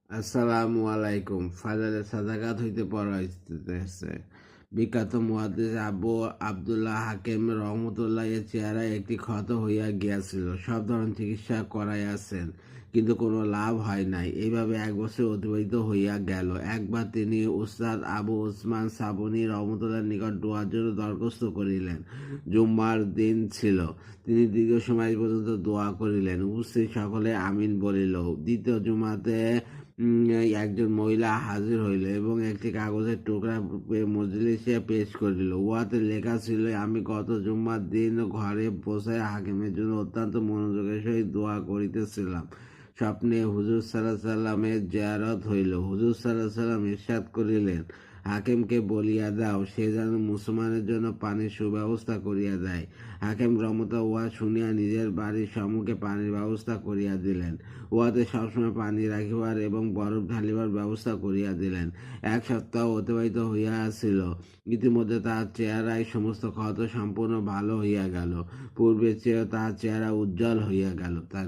আসসালামু আলাইকুম। ফাজারে সাদাকাত হইতে পড়া হইতেছে। বিখ্যাত মুহাদ্দিস আবু আবদুল্লাহ হাকিম রহমতুল্লাহ এর চেহারায় একটি ক্ষত হইয়া গিয়াছিল। সব ধরনের চিকিৎসা করাইয়াছেন, কিন্তু কোনো লাভ হয় নাই। এইভাবে 1 বছর অতিবাহিত হইয়া গেল। একবার তিনি উস্তাদ আবু উসমান সাবুনি রহমতুল্লাহর নিকট দোয়ার জন্য দরখাস্ত করিলেন। জুম্মার দিন ছিল। তিনি দীর্ঘ সময় পর্যন্ত দোয়া করিলেন। উপস্থিত সকলে আমিন বলিল। দ্বিতীয় জুমাতে একজন মহিলা হাজির হইল এবং একটি কাগজের টুকরা মজলিসে পেশ করিল। উহাতে লেখা ছিল, আমি গত জুম্মার দিন ঘরে বসায় হাকিমের জন্য অত্যন্ত মনোযোগের সহিত দোয়া করিতেছিলাম। স্বপ্নে হুজুর সাল্লাল্লাহু আলাইহি সাল্লামের জিয়ারত হইল। হুজুর সাল্লাল্লাহু আলাইহি সাল্লাম ইরশাদ করিলেন, হাকিমকে বলিয়া দাও সে যেন মুসলমানের জন্য পানির সুব্যবস্থা করিয়া দেয়। হাকিম রহমতুল্লাহ উহা শুনিয়া নিজের বাড়ির সম্মুখে পানির ব্যবস্থা করিয়া দিলেন। উহাতে সবসময় পানি রাখিবার এবং বরফ ঢালিবার ব্যবস্থা করিয়া দিলেন। 1 সপ্তাহ অতিবাহিত হইয়াছিল। ইতিমধ্যে তাহার চেহারায় সমস্ত ক্ষত সম্পূর্ণ ভালো হইয়া গেল। পূর্বের চেয়েও তাহার চেহারা উজ্জ্বল হইয়া গেল। তার